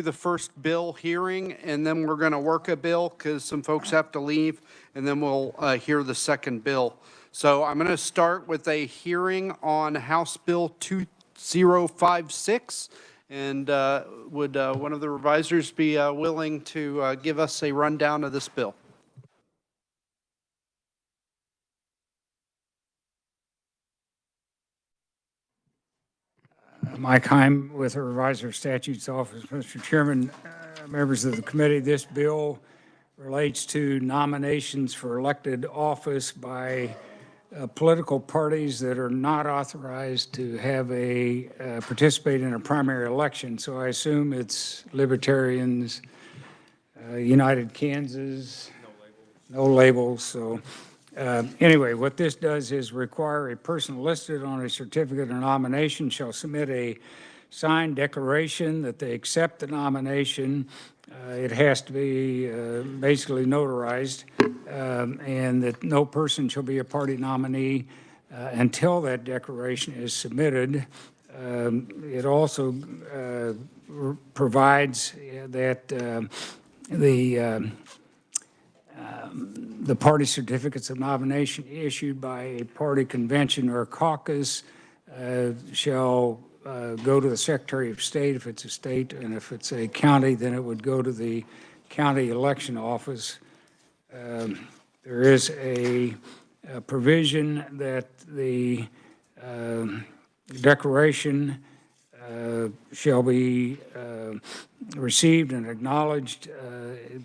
the first bill hearing, and then we're going to work a bill because some folks have to leave, and then we'll hear the second bill. So I'm going to start with a hearing on House Bill 2056. And would one of the revisers be willing to give us a rundown of this bill? Mike Heim with the Reviser Statutes Office. Mr. Chairman, members of the committee, this bill relates to nominations for elected office by political parties that are not authorized to have participate in a primary election. So I assume it's Libertarians, United Kansas, no labels. So anyway, what this does is require a person listed on a certificate of nomination shall submit a signed declaration that they accept the nomination. It has to be basically notarized, and that no person shall be a party nominee until that declaration is submitted. It also provides that the party certificates of nomination issued by a party convention or caucus shall go to the Secretary of State if it's a state, and if it's a county, then it would go to the county election office. There is a provision that the declaration shall be received and acknowledged,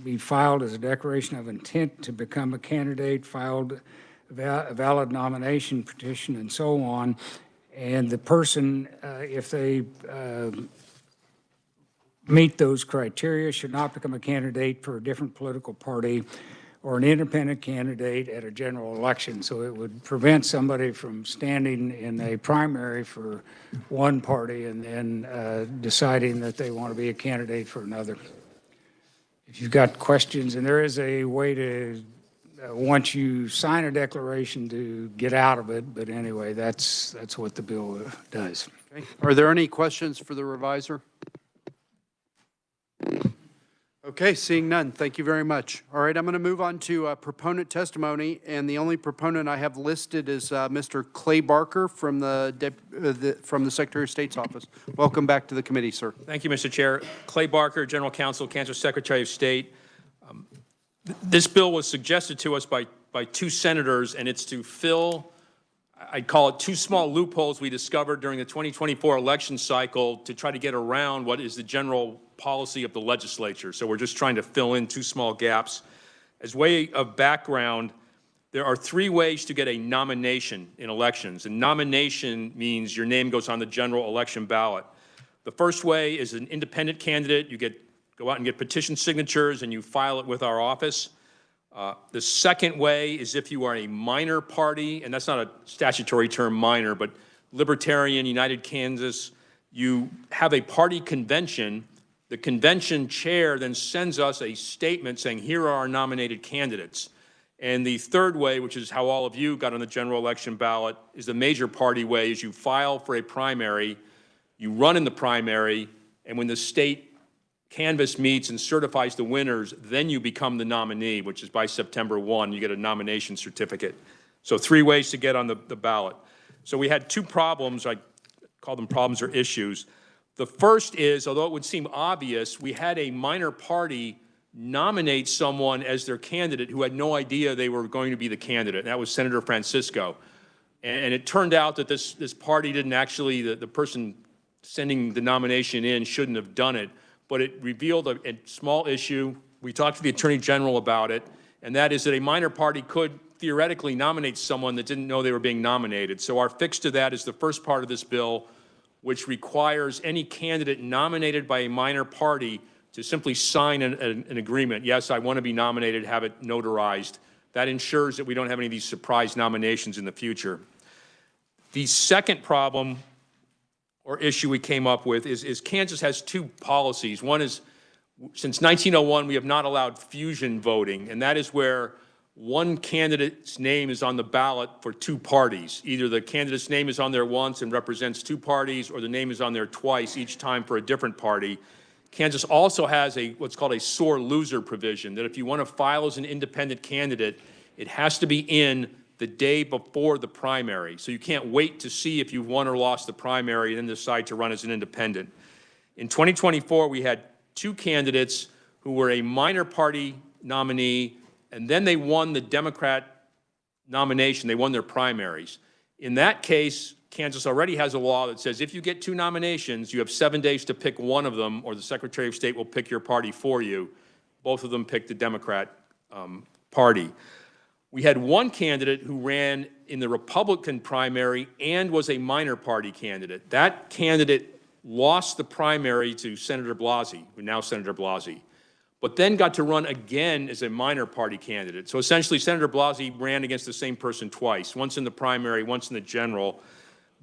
be filed as a declaration of intent to become a candidate, filed a valid nomination petition, and so on. And the person, if they meet those criteria, should not become a candidate for a different political party or an independent candidate at a general election. So it would prevent somebody from standing in a primary for one party and then deciding that they want to be a candidate for another. If you've got questions, and there is a way to, once you sign a declaration, to get out of it, but anyway, that's what the bill does. Okay. Are there any questions for the reviser? Okay, seeing none, thank you very much. All right, I'm going to move on to proponent testimony, and the only proponent I have listed is Mr. Clay Barker from the Secretary of State's office. Welcome back to the committee, sir. Thank you, Mr. Chair. Clay Barker, General Counsel, Kansas Secretary of State. This bill was suggested to us by two senators, and it's to fill, I'd call it, two small loopholes we discovered during the 2024 election cycle to try to get around what is the general policy of the legislature. So we're just trying to fill in two small gaps. As way of background, there are three ways to get a nomination in elections. A nomination means your name goes on the general election ballot. The first way is an independent candidate. You go out and get petition signatures and you file it with our office. The second way is if you are a minor party, and that's not a statutory term, minor, but Libertarian, United Kansas, you have a party convention. The convention chair then sends us a statement saying, here are our nominated candidates. And the third way, which is how all of you got on the general election ballot, is the major party way, is you file for a primary, you run in the primary, and when the state canvass meets and certifies the winners, then you become the nominee, which is by September 1, you get a nomination certificate. So three ways to get on the ballot. So we had two problems, I call them problems or issues. The first is, although it would seem obvious, we had a minor party nominate someone as their candidate who had no idea they were going to be the candidate, and that was Senator Francisco. And it turned out that this party didn't actually, the person sending the nomination in shouldn't have done it, but it revealed a small issue. We talked to the Attorney General about it, and that is that a minor party could theoretically nominate someone that didn't know they were being nominated. So our fix to that is the first part of this bill, which requires any candidate nominated by a minor party to simply sign an agreement. Yes, I want to be nominated, have it notarized. That ensures that we don't have any of these surprise nominations in the future. The second problem or issue we came up with is Kansas has two policies. One is, since 1901, we have not allowed fusion voting, and that is where one candidate's name is on the ballot for two parties. Either the candidate's name is on there once and represents two parties, or the name is on there twice, each time for a different party. Kansas also has what's called a sore loser provision, that if you want to file as an independent candidate, it has to be in the day before the primary. So you can't wait to see if you've won or lost the primary and then decide to run as an independent. In 2024, we had 2 candidates who were a minor party nominee, and then they won the Democrat nomination. They won their primaries. In that case, Kansas already has a law that says if you get 2 nominations, you have 7 days to pick one of them, or the Secretary of State will pick your party for you. Both of them picked the Democrat party. We had one candidate who ran in the Republican primary and was a minor party candidate. That candidate lost the primary to Senator Blasey, who now Senator Blasey, but then got to run again as a minor party candidate. So essentially, Senator Blasey ran against the same person twice, once in the primary, once in the general.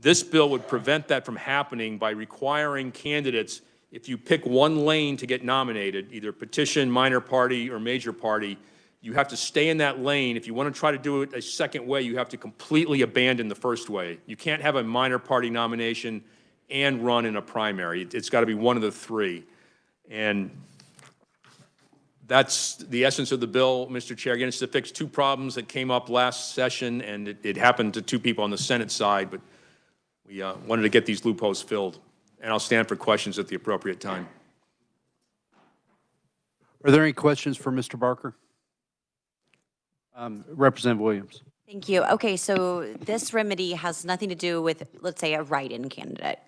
This bill would prevent that from happening by requiring candidates, if you pick one lane to get nominated, either petition, minor party, or major party, you have to stay in that lane. If you want to try to do it a second way, you have to completely abandon the first way. You can't have a minor party nomination and run in a primary. It's got to be one of the 3. And that's the essence of the bill, Mr. Chair. Again, it's to fix 2 problems that came up last session, and it happened to 2 people on the Senate side, but we wanted to get these loopholes filled. And I'll stand for questions at the appropriate time. Are there any questions for Mr. Barker? Representative Williams. Thank you. Okay, so this remedy has nothing to do with, let's say, a write-in candidate,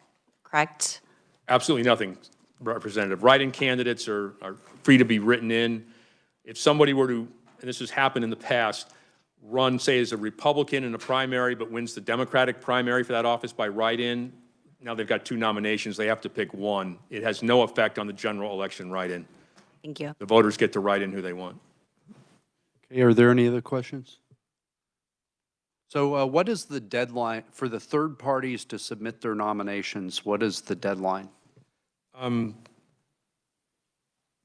correct? Absolutely nothing, Representative. Write-in candidates are free to be written in. If somebody were to, and this has happened in the past, run, say, as a Republican in a primary but wins the Democratic primary for that office by write-in, now they've got 2 nominations. They have to pick one. It has no effect on the general election write-in. Thank you. The voters get to write in who they want. Okay, are there any other questions? So what is the deadline for the third parties to submit their nominations? What is the deadline? The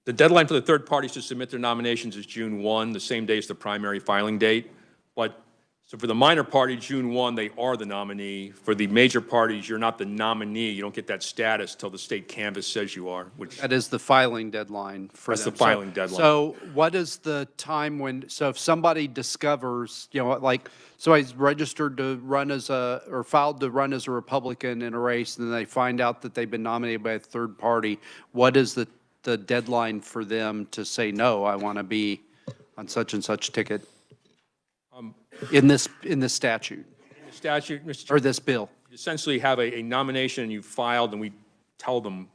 deadline for the third parties to submit their nominations is June 1, the same day as the primary filing date. But so for the minor party, June 1, they are the nominee. For the major parties, you're not the nominee. You don't get that status till the state canvass says you are, which That is the filing deadline for that's them. the filing deadline. So what is the time when, so if somebody discovers, you know, like somebody's registered to run as a, or filed to run as a Republican in a race, and then they find out that they've been nominated by a third party, what is the deadline for them to say, no, I want to be on such and such ticket? In this statute, The statute, Mr. Chair, or this bill? you essentially have a nomination and you filed, and we tell them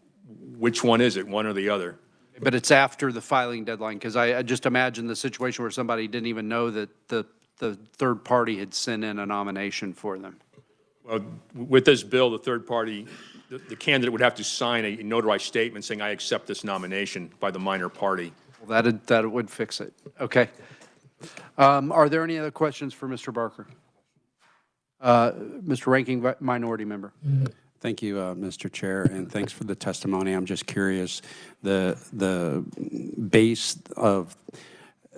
which one is it, one or the other. But it's after the filing deadline, because I just imagine the situation where somebody didn't even know that the third party had sent in a nomination for them. Well, with this bill, the third party, the candidate would have to sign a notarized statement saying, I accept this nomination by the minor party. Well, that would fix it. Okay. Are there any other questions for Mr. Barker? Mr. Ranking Minority Member. Thank you, Mr. Chair, and thanks for the testimony. I'm just curious, the base of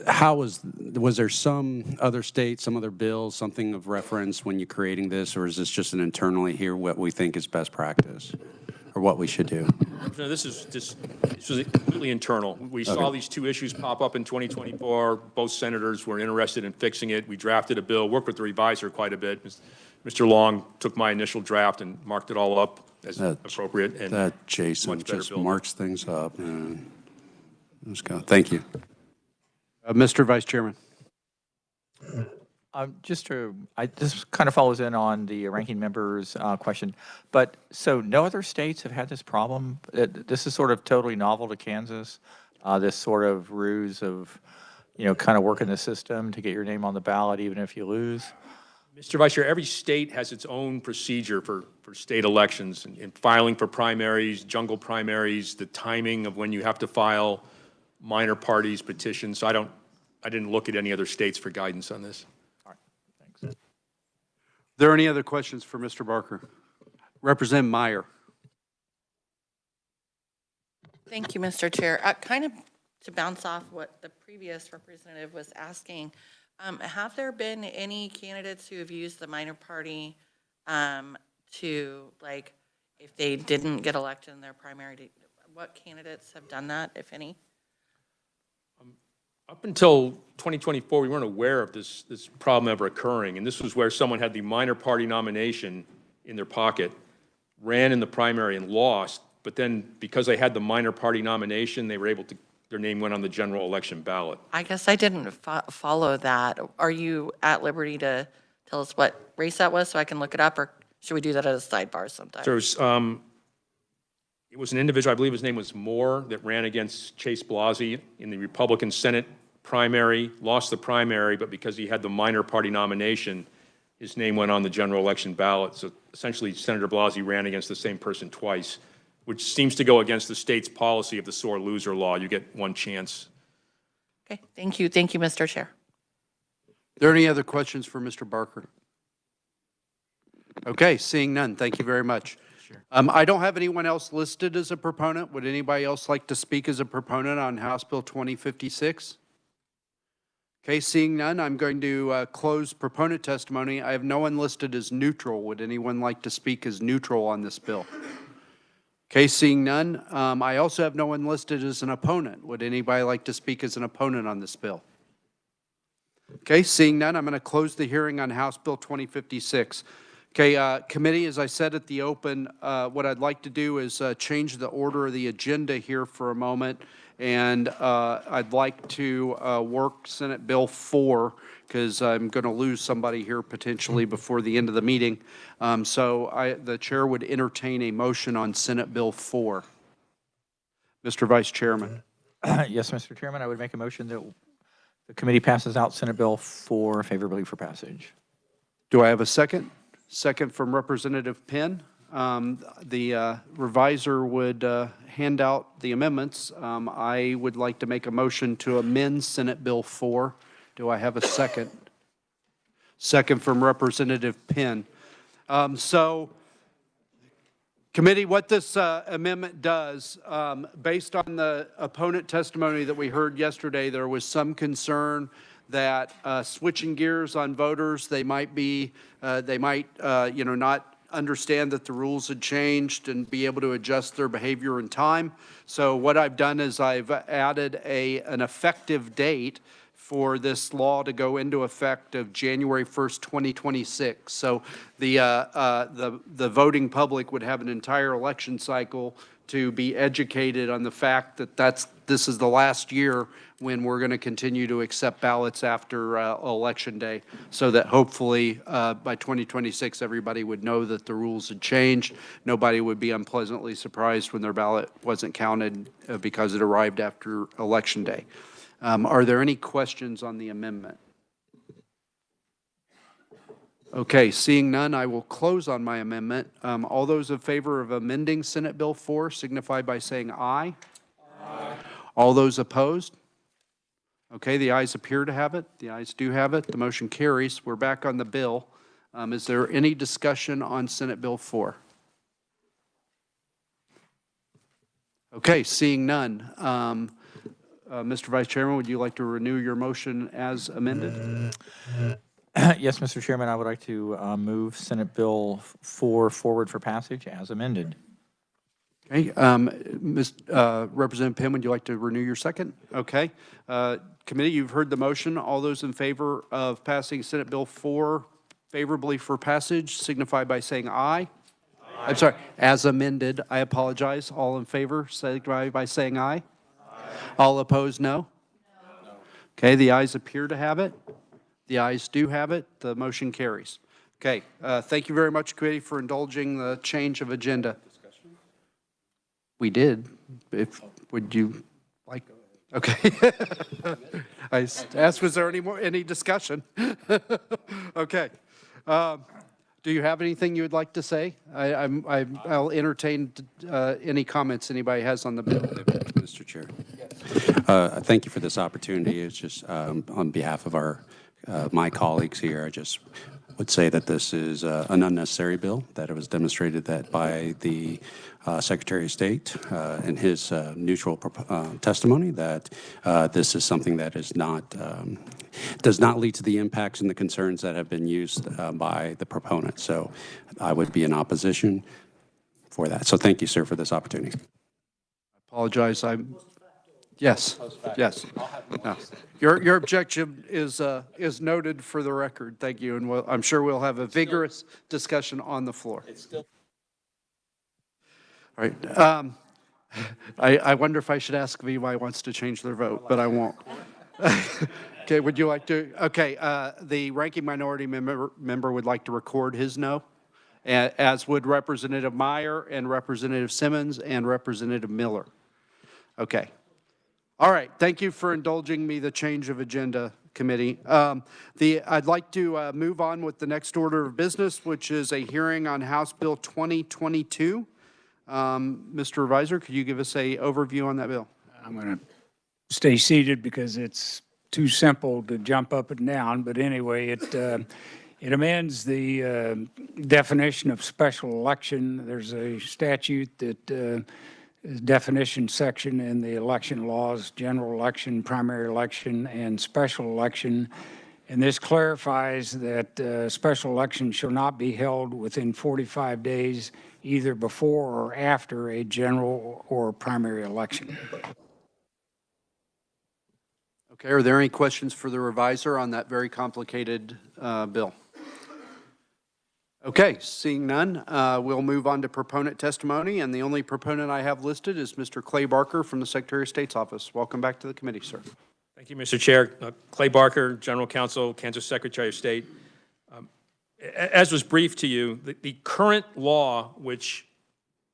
how was there some other state, some other bill, something of reference when you're creating this, or is this just an internally here what we think is best practice or what we should do? No, this was completely internal. We saw these 2 issues pop up in 2024. Both senators were interested in fixing it. We drafted a bill, worked with the reviser quite a bit. Mr. Long took my initial draft and marked it all up as appropriate. And that Jason just bill. marks things up. Let's go. Thank you. Mr. Vice Chairman. This kind of follows in on the ranking member's question, but so no other states have had this problem? This is sort of totally novel to Kansas, this sort of ruse of, kind of working the system to get your name on the ballot even if you lose? Mr. Vice Chair, every state has its own procedure for state elections and filing for primaries, jungle primaries, the timing of when you have to file minor parties, petitions. So I didn't look at any other states for guidance on this. Are there any other questions for Mr. Barker? Representative Meyer. Thank you, Mr. Chair. Kind of to bounce off what the previous representative was asking, have there been any candidates who have used the minor party to, like, if they didn't get elected in their primary, what candidates have done that, if any? Up until 2024, we weren't aware of this problem ever occurring, and this was where someone had the minor party nomination in their pocket, ran in the primary and lost, but then because they had the minor party nomination, they were able to, their name went on the general election ballot. I guess I didn't follow that. Are you at liberty to tell us what race that was so I can look it up, or should we do that at a sidebar sometime? So it was an individual, I believe his name was Moore, that ran against Chase Blasey in the Republican Senate primary, lost the primary, but because he had the minor party nomination, his name went on the general election ballot. So essentially, Senator Blasey ran against the same person twice, which seems to go against the state's policy of the sore loser law. You get one chance. Okay, thank you. Thank you, Mr. Chair. Are there any other questions for Mr. Barker? Okay, seeing none, thank you very much. I don't have anyone else listed as a proponent. Would anybody else like to speak as a proponent on House Bill 2056? Okay, seeing none, I'm going to close proponent testimony. I have no one listed as neutral. Would anyone like to speak as neutral on this bill? Okay, seeing none, I also have no one listed as an opponent. Would anybody like to speak as an opponent on this bill? Okay, seeing none, I'm going to close the hearing on House Bill 2056. Okay, committee, as I said at the open, what I'd like to do is change the order of the agenda here for a moment, and I'd like to work Senate Bill 4, because I'm going to lose somebody here potentially before the end of the meeting. So the chair would entertain a motion on Senate Bill 4. Mr. Vice Chairman. Yes, Mr. Chairman, I would make a motion that the committee passes out Senate Bill 4 favorably for passage. Do I have a second? Second from Representative Penn. The reviser would hand out the amendments. I would like to make a motion to amend Senate Bill 4. Do I have a second? Second from Representative Penn. So, committee, what this amendment does, based on the opponent testimony that we heard yesterday, there was some concern that switching gears on voters, they might not understand that the rules had changed and be able to adjust their behavior in time. So what I've done is I've added an effective date for this law to go into effect of January 1st, 2026. So the voting public would have an entire election cycle to be educated on the fact that this is the last year when we're going to continue to accept ballots after Election Day, so that hopefully by 2026 everybody would know that the rules had changed. Nobody would be unpleasantly surprised when their ballot wasn't counted because it arrived after Election Day. Are there any questions on the amendment? Okay, seeing none, I will close on my amendment. All those in favor of amending Senate Bill 4 signify by saying aye. Aye. All those opposed? Okay, the ayes appear to have it. The ayes do have it. The motion carries. We're back on the bill. Is there any discussion on Senate Bill 4? Okay, seeing none. Mr. Vice Chairman, would you like to renew your motion as amended? Yes, Mr. Chairman, I would like to move Senate Bill 4 forward for passage as amended. Okay, Representative Penn, would you like to renew your second? Okay. Committee, you've heard the motion. All those in favor of passing Senate Bill 4 favorably for passage signify by saying aye. Aye. I'm sorry, as amended. I apologize. All in favor signify by saying aye. Aye. All opposed, no? No. Okay, the ayes appear to have it. The ayes do have it. The motion carries. Okay, thank you very much, committee, for indulging the change of agenda. We did. Would you like? Okay. I asked, was there any discussion? Okay. Do you have anything you would like to say? I'll entertain any comments anybody has on the bill. Mr. Chair. Thank you for this opportunity. It's just on behalf of my colleagues here, I just would say that this is an unnecessary bill, that it was demonstrated that by the Secretary of State in his neutral testimony that this is something that is not, does not lead to the impacts and the concerns that have been used by the proponent. So I would be in opposition for that. So thank you, sir, for this opportunity. Apologize, yes, yes. No. Your objection is noted for the record. Thank you, and I'm sure we'll have a vigorous discussion on the floor. All right. I wonder if I should ask VY wants to change their vote, but I won't. Okay, would you like to? Okay, the ranking minority member would like to record his no, as would Representative Meyer and Representative Simmons and Representative Miller. Okay. All right, thank you for indulging me the change of agenda, committee. I'd like to move on with the next order of business, which is a hearing on House Bill 2022. Mr. Revisor, could you give us a overview on that bill? I'm going to stay seated because it's too simple to jump up and down. But anyway, it amends the definition of special election. There's a statute that is definition section in the election laws, general election, primary election, and special election. And this clarifies that special elections shall not be held within 45 days, either before or after a general or primary election. Okay, are there any questions for the revisor on that very complicated bill? Okay, seeing none, we'll move on to proponent testimony, and the only proponent I have listed is Mr. Clay Barker from the Secretary of State's office. Welcome back to the committee, sir. Thank you, Mr. Chair. Clay Barker, General Counsel, Kansas Secretary of State. As was briefed to you, the current law, which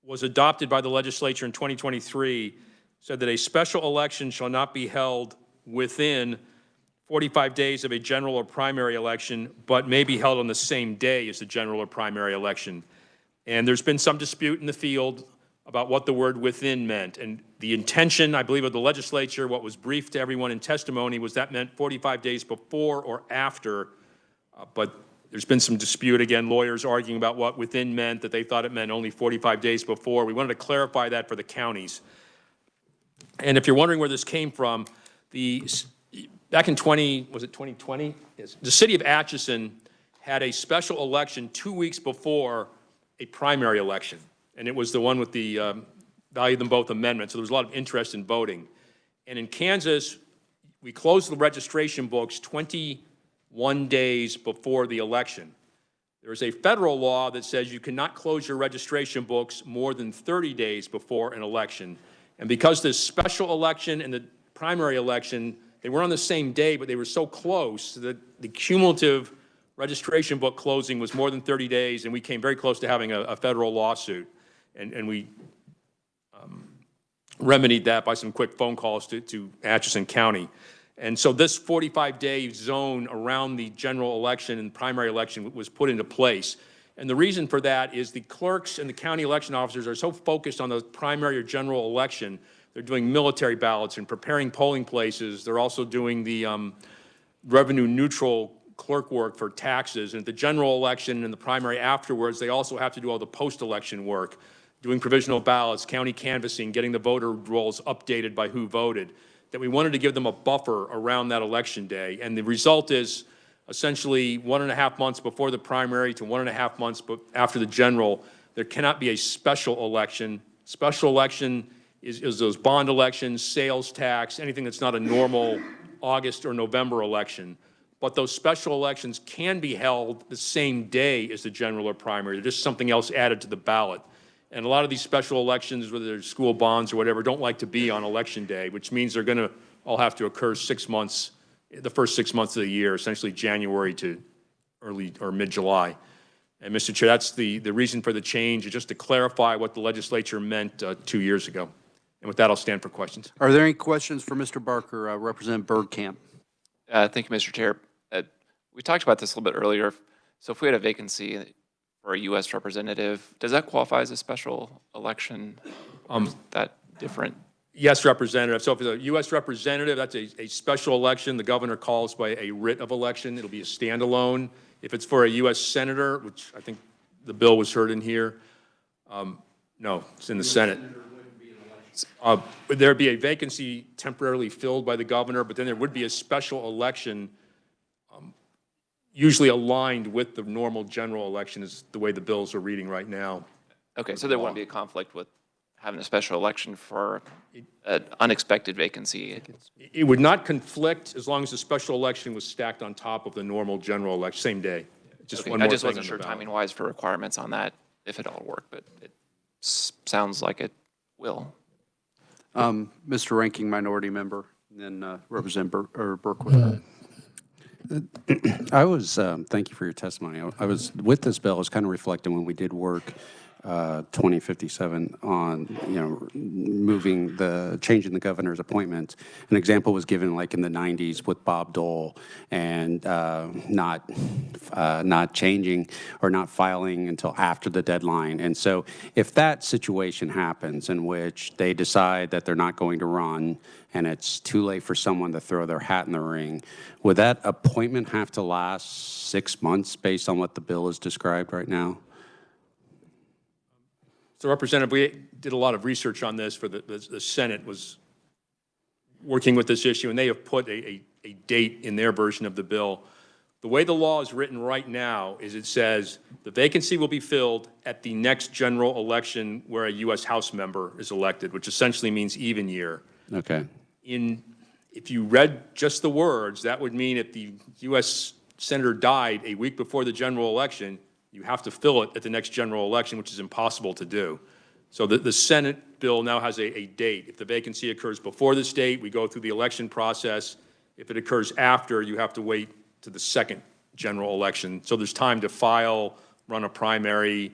was adopted by the legislature in 2023, said that a special election shall not be held within 45 days of a general or primary election, but may be held on the same day as the general or primary election. And there's been some dispute in the field about what the word within meant. And the intention, I believe, of the legislature, what was briefed to everyone in testimony, was that meant 45 days before or after. But there's been some dispute, again, lawyers arguing about what within meant, that they thought it meant only 45 days before. We wanted to clarify that for the counties. And if you're wondering where this came from, back in 2020? Yes. The city of Atchison had a special election 2 weeks before a primary election. And it was the one with the value them both amendment. So there was a lot of interest in voting. And in Kansas, we closed the registration books 21 days before the election. There is a federal law that says you cannot close your registration books more than 30 days before an election. And because this special election and the primary election, they were on the same day, but they were so close that the cumulative registration book closing was more than 30 days, and we came very close to having a federal lawsuit. And we remedied that by some quick phone calls to Atchison County. And so this 45-day zone around the general election and primary election was put into place. And the reason for that is the clerks and the county election officers are so focused on the primary or general election. They're doing military ballots and preparing polling places. They're also doing the revenue neutral clerk work for taxes. And at the general election and the primary afterwards, they also have to do all the post-election work, doing provisional ballots, county canvassing, getting the voter rolls updated by who voted, that we wanted to give them a buffer around that election day. And the result is essentially 1.5 months before the primary to 1.5 months after the general, there cannot be a special election. Special election is those bond elections, sales tax, anything that's not a normal August or November election. But those special elections can be held the same day as the general or primary. They're just something else added to the ballot. And a lot of these special elections, whether they're school bonds or whatever, don't like to be on election day, which means they're going to all have to occur 6 months, the first 6 months of the year, essentially January to early or mid-July. And Mr. Chair, that's the reason for the change, is just to clarify what the legislature meant 2 years ago. And with that, I'll stand for questions. Are there any questions for Mr. Barker, Representative Bergkamp? Thank you, Mr. Chair. We talked about this a little bit earlier. So if we had a vacancy for a U.S. representative, does that qualify as a special election? Is that different? Yes, Representative. So if it's a U.S. representative, that's a special election. The governor calls by a writ of election. It'll be a standalone. If it's for a U.S. senator, which I think the bill was heard in here, no, it's in the Senate. There'd be a vacancy temporarily filled by the governor, but then there would be a special election usually aligned with the normal general election is the way the bills are reading right now. Okay, so there wouldn't be a conflict with having a special election for an unexpected vacancy. It would not conflict as long as the special election was stacked on top of the normal general election, same day. Just one I more just thing wasn't on the sure ballot. timing-wise for requirements on that, if it all worked, but it sounds like it will. Mr. Ranking Minority Member, and then Representative Berkowitz. I was, thank you for your testimony. I was, with this bill, I was kind of reflecting when we did work 2057 on, changing the governor's appointments. An example was given like in the 90s with Bob Dole and not changing or not filing until after the deadline. And so if that situation happens in which they decide that they're not going to run and it's too late for someone to throw their hat in the ring, would that appointment have to last 6 months based on what the bill is described right now? So Representative, we did a lot of research on this for the Senate was working with this issue, and they have put a date in their version of the bill. The way the law is written right now is it says the vacancy will be filled at the next general election where a U.S. House member is elected, which essentially means even year. Okay. If you read just the words, that would mean if the U.S. Senator died a week before the general election, you have to fill it at the next general election, which is impossible to do. So the Senate bill now has a date. If the vacancy occurs before this date, we go through the election process. If it occurs after, you have to wait to the second general election. So there's time to file, run a primary.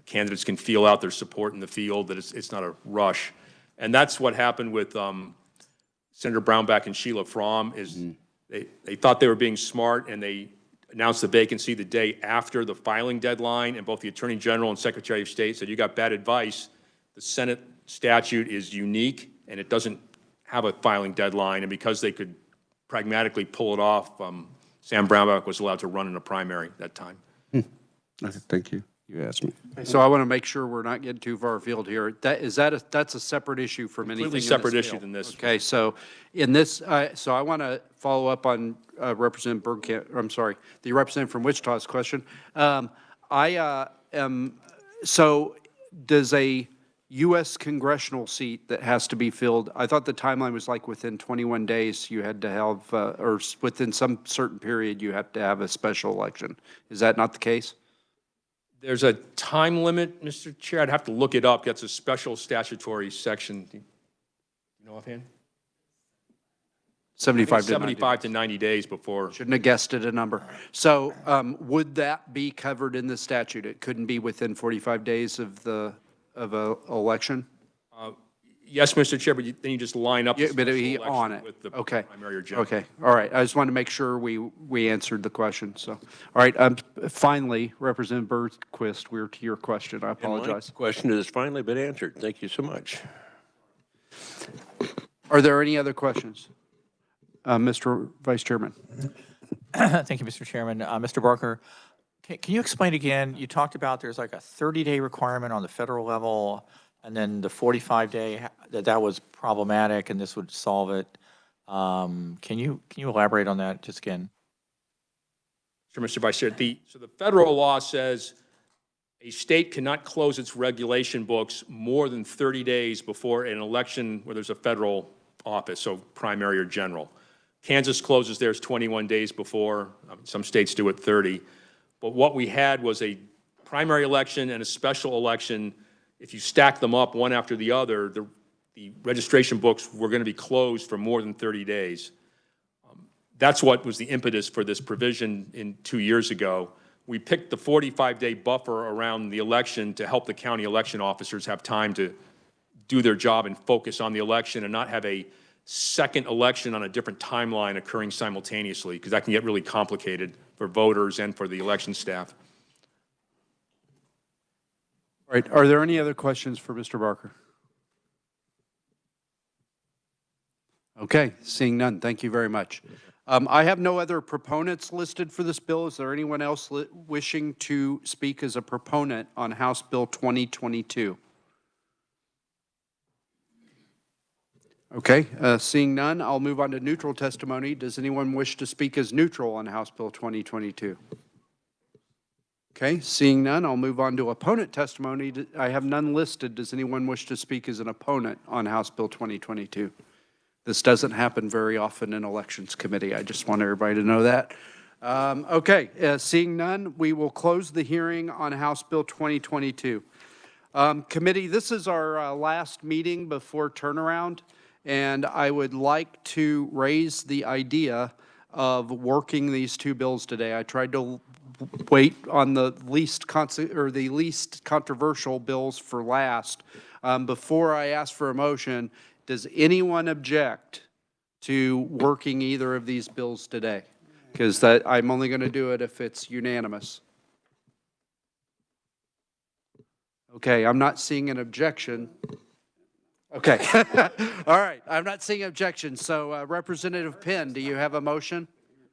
Candidates can feel out their support in the field, that it's not a rush. And that's what happened with Senator Brownback and Sheila Fromm is they thought they were being smart, and they announced the vacancy the day after the filing deadline, and both the Attorney General and Secretary of State said, you got bad advice. The Senate statute is unique, and it doesn't have a filing deadline, and because they could pragmatically pull it off, Sam Brownback was allowed to run in a primary that time. Okay, thank you. You asked me. So I want to make sure we're not getting too far afield here. That's a separate issue from anything in Completely this separate bill. issue than this. Okay, so in this, so I want to follow up on Representative Bergkamp, I'm sorry, the representative from Wichita's question. So does a U.S. congressional seat that has to be filled, I thought the timeline was like within 21 days you had to have, or within some certain period you have to have a special election. Is that not the case? There's a time limit, Mr. Chair. I'd have to look it up. That's a special statutory section. Do you know offhand? 75 to 90 75 to 90 days before. Shouldn't have guessed at a number. So would that be covered in the statute? It couldn't be within 45 days of a election? Yes, Mr. Chair, but then you just line up the Yeah, but special he election on it. with the Okay. primary or general. Okay, all right. I just wanted to make sure we answered the question, so. All right, finally, Representative Bergquist, we're to your question. I apologize. My question has finally been answered. Thank you so much. Are there any other questions? Mr. Vice Chairman. Thank you, Mr. Chairman. Mr. Barker, can you explain again, you talked about there's like a 30-day requirement on the federal level, and then the 45-day, that was problematic and this would solve it. Can you elaborate on that just again? Sure, Mr. Vice Chair. So the federal law says a state cannot close its regulation books more than 30 days before an election where there's a federal office, so primary or general. Kansas closes theirs 21 days before. Some states do it 30. But what we had was a primary election and a special election. If you stack them up one after the other, the registration books were going to be closed for more than 30 days. That's what was the impetus for this provision 2 years ago. We picked the 45-day buffer around the election to help the county election officers have time to do their job and focus on the election and not have a second election on a different timeline occurring simultaneously, because that can get really complicated for voters and for the election staff. All right, are there any other questions for Mr. Barker? Okay, seeing none, thank you very much. I have no other proponents listed for this bill. Is there anyone else wishing to speak as a proponent on House Bill 2022? Okay, seeing none, I'll move on to neutral testimony. Does anyone wish to speak as neutral on House Bill 2022? Okay, seeing none, I'll move on to opponent testimony. I have none listed. Does anyone wish to speak as an opponent on House Bill 2022? This doesn't happen very often in Elections Committee. I just want everybody to know that. Okay, seeing none, we will close the hearing on House Bill 2022. Committee, this is our last meeting before turnaround, and I would like to raise the idea of working these two bills today. I tried to wait on the least controversial bills for last. Before I ask for a motion, does anyone object to working either of these bills today? Because I'm only going to do it if it's unanimous. Okay, I'm not seeing an objection. Okay. All right, I'm not seeing objection. So Representative Penn, do you have a motion?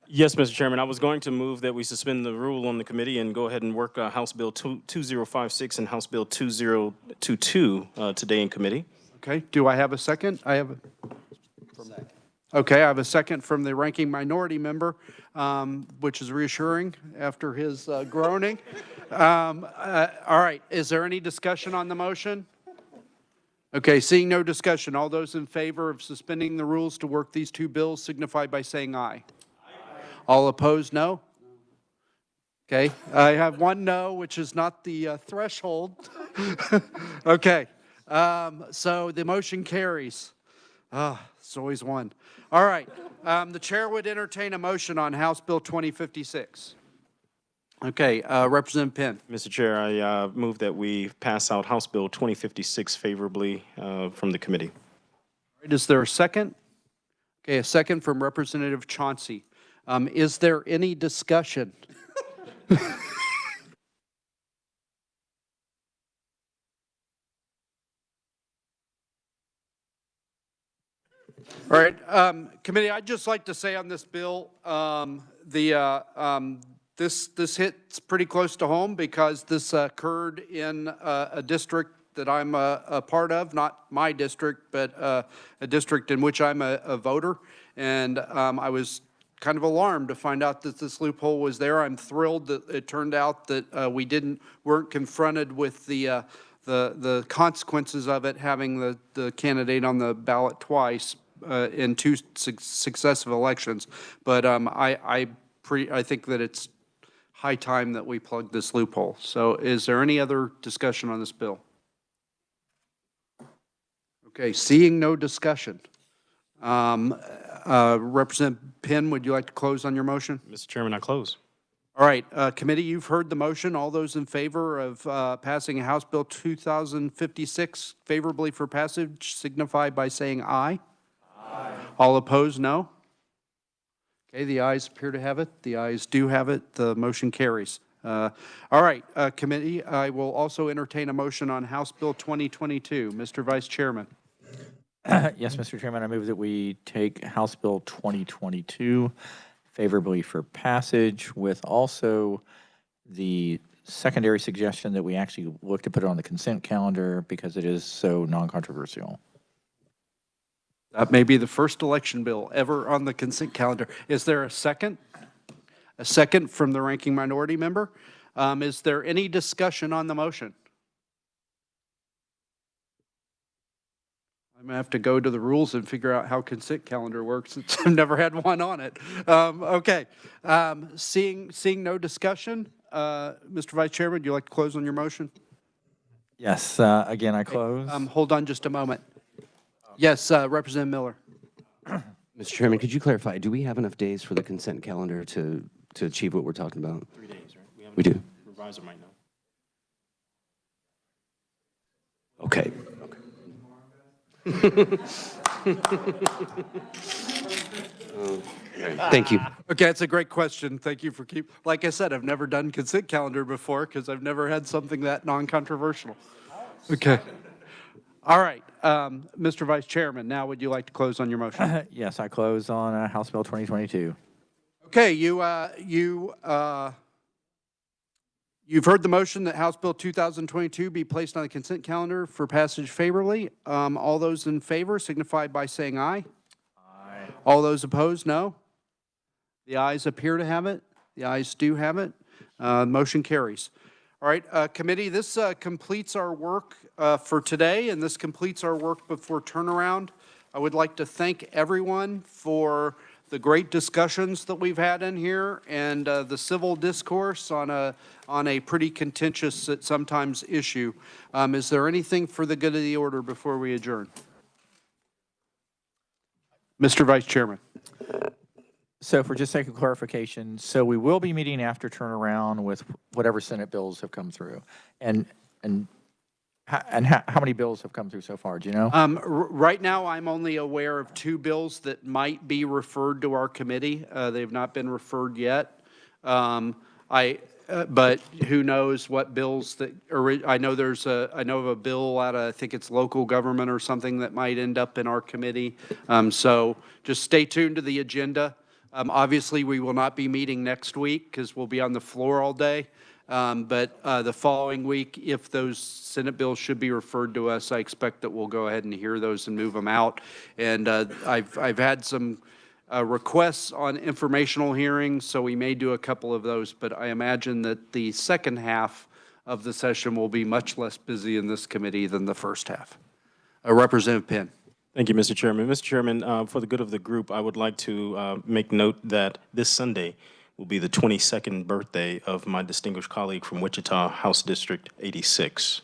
Yes, Mr. Chairman. I was going to move that we suspend the rule on the committee and go ahead and work House Bill 2056 and House Bill 2022 today in committee. Okay, do I have a second? I have a second. Okay, I have a second from the ranking minority member, which is reassuring after his groaning. All right, is there any discussion on the motion? Okay, seeing no discussion, all those in favor of suspending the rules to work these two bills signify by saying aye. All opposed, no? Okay, I have one no, which is not the threshold. Okay, so the motion carries. It's always one. All right, the chair would entertain a motion on House Bill 2056. Okay, Representative Penn. Mr. Chair, I move that we pass out House Bill 2056 favorably from the committee. All right, is there a second? Okay, a second from Representative Chauncey. Is there any discussion? All right, committee, I'd just like to say on this bill, this hits pretty close to home because this occurred in a district that I'm a part of, not my district, but a district in which I'm a voter. And I was kind of alarmed to find out that this loophole was there. I'm thrilled that it turned out that we weren't confronted with the consequences of it, having the candidate on the ballot twice in two successive elections. But I think that it's high time that we plug this loophole. So is there any other discussion on this bill? Okay, seeing no discussion. Representative Penn, would you like to close on your motion? Mr. Chairman, I close. All right, committee, you've heard the motion. All those in favor of passing House Bill 2056 favorably for passage signify by saying aye. Aye. All opposed, no. Okay, the ayes appear to have it. The ayes do have it. The motion carries. All right, committee, I will also entertain a motion on House Bill 2022. Mr. Vice Chairman. Yes, Mr. Chairman, I move that we take House Bill 2022 favorably for passage with also the secondary suggestion that we actually look to put it on the consent calendar because it is so non-controversial. That may be the first election bill ever on the consent calendar. Is there a second? A second from the ranking minority member. Is there any discussion on the motion? I'm going to have to go to the rules and figure out how consent calendar works. I've never had one on it. Okay. Seeing no discussion, Mr. Vice Chairman, would you like to close on your motion? Yes, again, I close. Hold on just a moment. Yes, Representative Miller. Mr. Chairman, could you clarify, do we have enough days for the consent calendar to achieve what we're talking about? 3 days, right? We do. Reviser might know. Okay. Thank you. Okay, it's a great question. Thank you for like I said, I've never done consent calendar before because I've never had something that non-controversial. Okay. All right, Mr. Vice Chairman, now would you like to close on your motion? Yes, I close on House Bill 2022. Okay, you've heard the motion that House Bill 2022 be placed on the consent calendar for passage favorably. All those in favor signify by saying aye. Aye. All those opposed, no. The ayes appear to have it. The ayes do have it. Motion carries. All right, committee, this completes our work for today, and this completes our work before turnaround. I would like to thank everyone for the great discussions that we've had in here and the civil discourse on a pretty contentious sometimes issue. Is there anything for the good of the order before we adjourn? Mr. Vice Chairman. So for just sake of clarification, so we will be meeting after turnaround with whatever Senate bills have come through. And how many bills have come through so far? Do you know? Right now, I'm only aware of 2 bills that might be referred to our committee. They've not been referred yet. But who knows what bills that, I know I know of a bill out of, I think it's local government or something that might end up in our committee. So just stay tuned to the agenda. Obviously, we will not be meeting next week because we'll be on the floor all day. But the following week, if those Senate bills should be referred to us, I expect that we'll go ahead and hear those and move them out. And I've had some requests on informational hearings, so we may do a couple of those. But I imagine that the second half of the session will be much less busy in this committee than the first half. Representative Penn. Thank you, Mr. Chairman. Mr. Chairman, for the good of the group, I would like to make note that this Sunday will be the 22nd birthday of my distinguished colleague from Wichita, House District 86.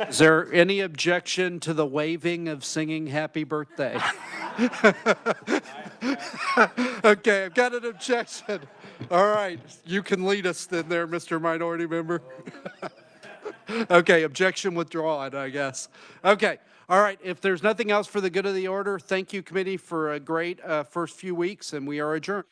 Is there any objection to the waving of singing happy birthday? Okay, I've got an objection. All right, you can lead us then there, Mr. Minority Member. Okay, objection withdrawn, I guess. Okay, all right, if there's nothing else for the good of the order, thank you, committee, for a great first few weeks, and we are adjourned.